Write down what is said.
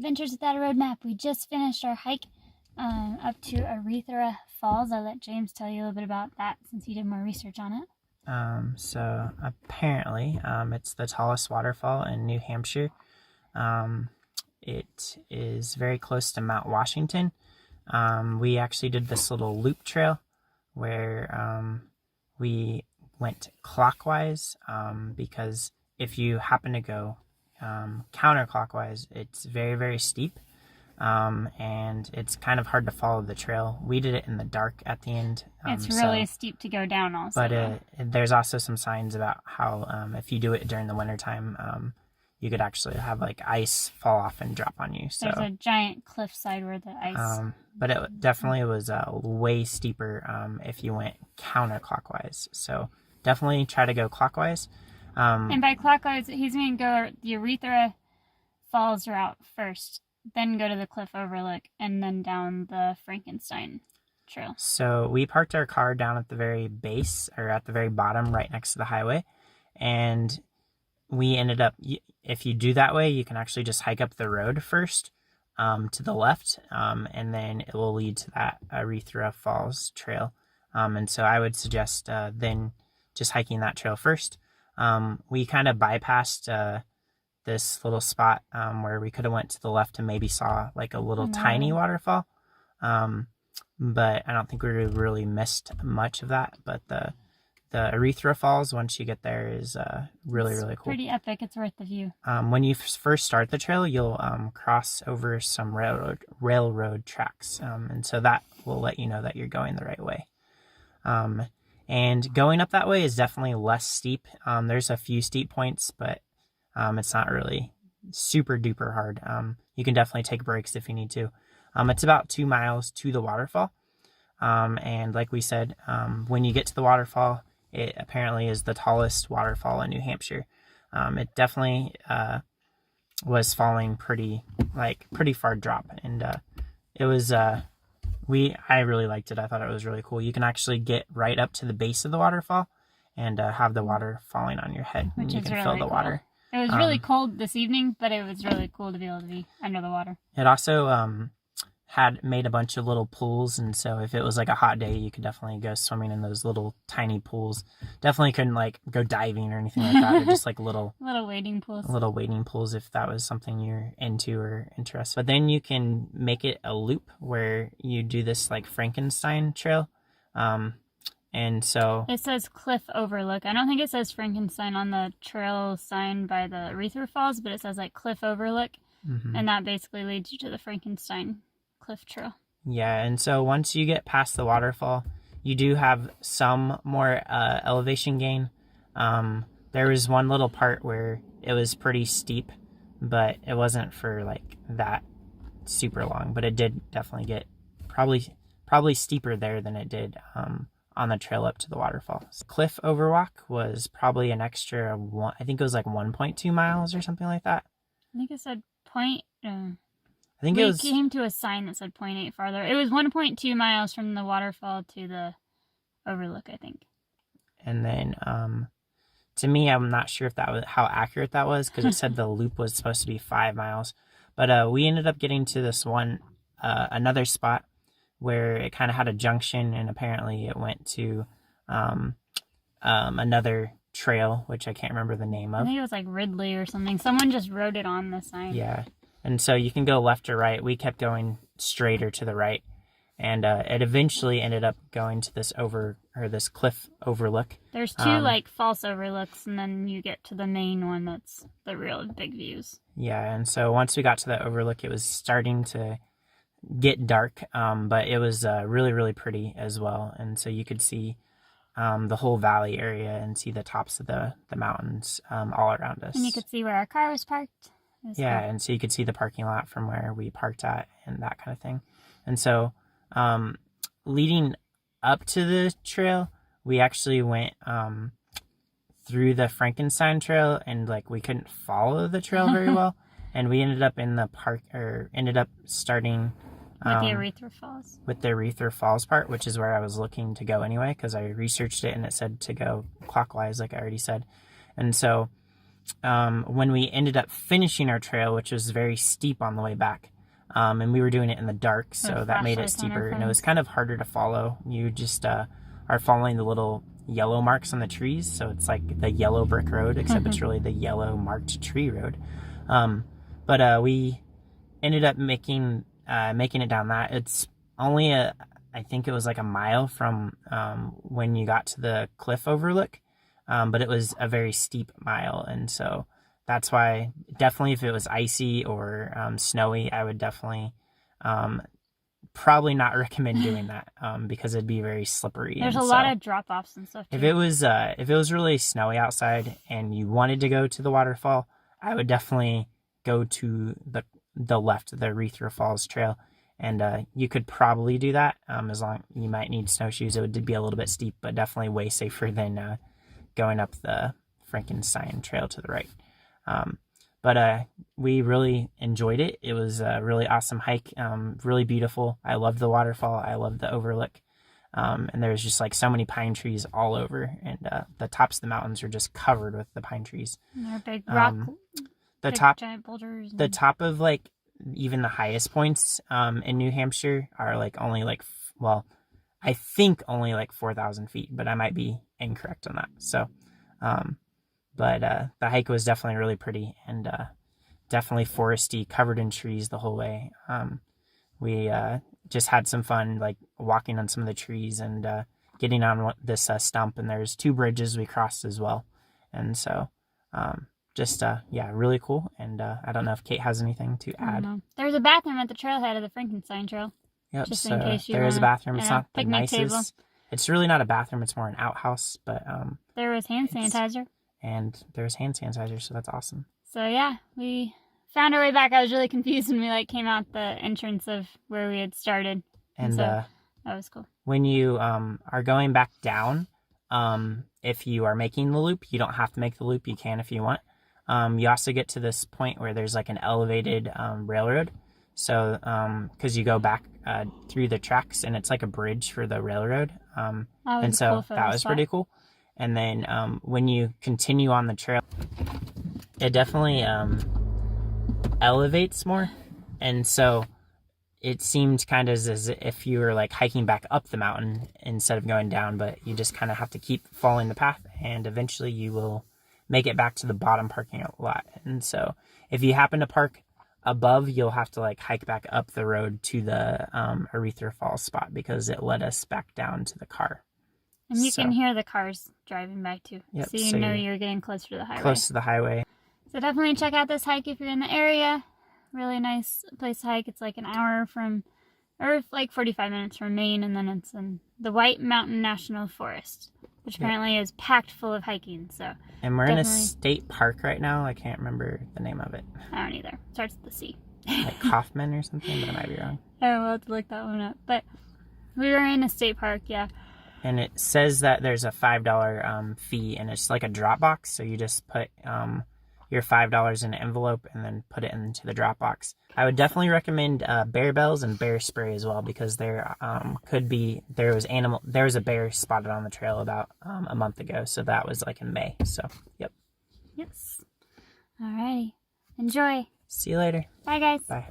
Adventures Without a Roadmap. We just finished our hike up to Arethusa Falls. I'll let James tell you a little bit about that since he did more research on it. So apparently, it's the tallest waterfall in New Hampshire. It is very close to Mount Washington. We actually did this little loop trail where we went clockwise because if you happen to go counterclockwise, it's very, very steep. And it's kind of hard to follow the trail. We did it in the dark at the end. It's really steep to go down also. But there's also some signs about how if you do it during the wintertime, you could actually have like ice fall off and drop on you. So there's a giant cliffside where the ice... but it definitely was way steeper if you went counterclockwise. So definitely try to go clockwise. And by clockwise, he's going to go the Arethusa Falls route first, then go to the cliff overlook, and then down the Frankenstein trail. So we parked our car down at the very base, or at the very bottom, right next to the highway. And we ended up, if you do that way, you can actually just hike up the road first to the left, and then it will lead to that Arethusa Falls trail. And so I would suggest then just hiking that trail first. We kind of bypassed this little spot where we could have went to the left and maybe saw like a little tiny waterfall. But I don't think we really missed much of that. But the Arethusa Falls, once you get there, is really cool. Pretty epic. It's worth the view. When you first start the trail, you'll cross over some railroad tracks. And so that will let you know that you're going the right way. And going up that way is definitely less steep. There's a few steep points, but it's not really super duper hard. You can definitely take breaks if you need to. It's about 2 miles to the waterfall. And like we said, when you get to the waterfall, it apparently is the tallest waterfall in New Hampshire. It definitely was falling pretty far drop. And it was, I really liked it. I thought it was really cool. You can actually get right up to the base of the waterfall and have the water falling on your head. Which and you is can really feel the cool. water. It was really cold this evening, but it was really cool to be able to be under the water. It also had made a bunch of little pools, and so if it was like a hot day, you could definitely go swimming in those little tiny pools. Definitely couldn't like go diving or anything like that. They're just like little wading pools. Little wading pools if that was something you're into or interested. But then you can make it a loop where you do this like Frankenstein trail. And so it says cliff overlook. I don't think it says Frankenstein on the trail sign by the Arethusa Falls, but it says like cliff overlook. Mm-hmm. And that basically leads you to the Frankenstein cliff trail. Yeah, and so once you get past the waterfall, you do have some more elevation gain. There was one little part where it was pretty steep, but it wasn't for like that super long. But it did definitely get probably steeper there than it did on the trail up to the waterfall. So cliff overwalk was probably an extra one. I think it was like 1.2 miles or something like that. I think it said point. I think we came to a sign that said 0.8 farther. It was 1.2 miles from the waterfall to the overlook, I think. And then, to me, I'm not sure if that was how accurate that was because it said the loop was supposed to be 5 miles. But we ended up getting to this one, another spot where it kind of had a junction, and apparently it went to another trail, which I can't remember the name of. I think it was like Ridley or something. Someone just wrote it on the sign. Yeah. And so you can go left or right. We kept going straighter to the right. And it eventually ended up going to this cliff overlook. There's two like false overlooks, and then you get to the main one that's the real big views. Yeah, and so once we got to the overlook, it was starting to get dark, but it was really pretty as well. And so you could see the whole valley area and see the tops of the mountains all around us. And you could see where our car was parked. Yeah, and so you could see the parking lot from where we parked at and that kind of thing. And so leading up to the trail, we actually went through the Frankenstein trail, and like we couldn't follow the trail very well. And we ended up in the park, or ended up starting with the Arethusa Falls. With the Arethusa Falls part, which is where I was looking to go anyway, because I researched it and it said to go clockwise, like I already said. And so when we ended up finishing our trail, which was very steep on the way back, and we were doing it in the dark, so that made it steeper, and it was kind of harder to follow. You just are following the little yellow marks on the trees, so it's like the yellow brick road, except it's really the yellow marked tree road. But we ended up making it down that. It's only I think it was like a mile from when you got to the cliff overlook, but it was a very steep mile, and so that's why definitely if it was icy or snowy, I would definitely probably not recommend doing that because it'd be very slippery. There's a lot of drop-offs and stuff too. If it was really snowy outside and you wanted to go to the waterfall, I would definitely go to the left, the Arethusa Falls trail, and you could probably do that. As long you might need snowshoes, it would be a little bit steep, but definitely way safer than going up the Frankenstein trail to the right. But we really enjoyed it. It was a really awesome hike, really beautiful. I loved the waterfall. I loved the overlook. And there's just like so many pine trees all over, and the tops of the mountains are just covered with the pine trees. And they're big rock, giant boulders. The top of like even the highest points in New Hampshire are like only like, I think only like 4,000 feet, but I might be incorrect on that. So, but the hike was definitely really pretty and definitely foresty, covered in trees the whole way. We just had some fun, like walking on some of the trees and getting on this stump. And there's 2 bridges we crossed as well. And so really cool. And I don't know if Kate has anything to add. There's a bathroom at the trailhead of the Frankenstein Trail. Yep, just so in case there is a bathroom. It's not the picnic nicest. table. It's really not a bathroom. It's more an outhouse. But there was hand sanitizer. And there's hand sanitizer, so that's awesome. So yeah, we found our way back. I was really confused when we came out the entrance of where we had started. And so that was cool. When you are going back down, if you are making the loop, you don't have to make the loop. You can if you want. You also get to this point where there's like an elevated railroad. So, because you go back through the tracks, and it's like a bridge for the railroad. And so that was pretty cool. And then when you continue on the trail, it definitely elevates more. And so it seemed kind of as if you were like hiking back up the mountain instead of going down, but you just kind of have to keep following the path, and eventually you will make it back to the bottom parking lot. And so if you happen to park above, you'll have to like hike back up the road to the Arethusa Falls spot because it led us back down to the car. And you can hear the cars driving by too. Yep, so you know you're getting closer to the highway. Close to the highway. So definitely check out this hike if you're in the area. Really nice place to hike. It's like an hour from, or like 45 minutes from Maine, and then it's in the White Mountain National Forest, which apparently is packed full of hiking. So. And we're in a state park right now. I can't remember the name of it. I don't either. It starts with the C. Like Kaufman or something, but I might be wrong. Oh, we'll have to look that one up. But we were in a state park, yeah. And it says that there's a $5 fee, and it's like a drop box. So you just put your $5 in an envelope and then put it into the drop box. I would definitely recommend bear bells and bear spray as well, because there was a bear spotted on the trail about a month ago. So that was like in May. So, yep. Yes. Alrighty. Enjoy. See you later. Bye, guys. Bye.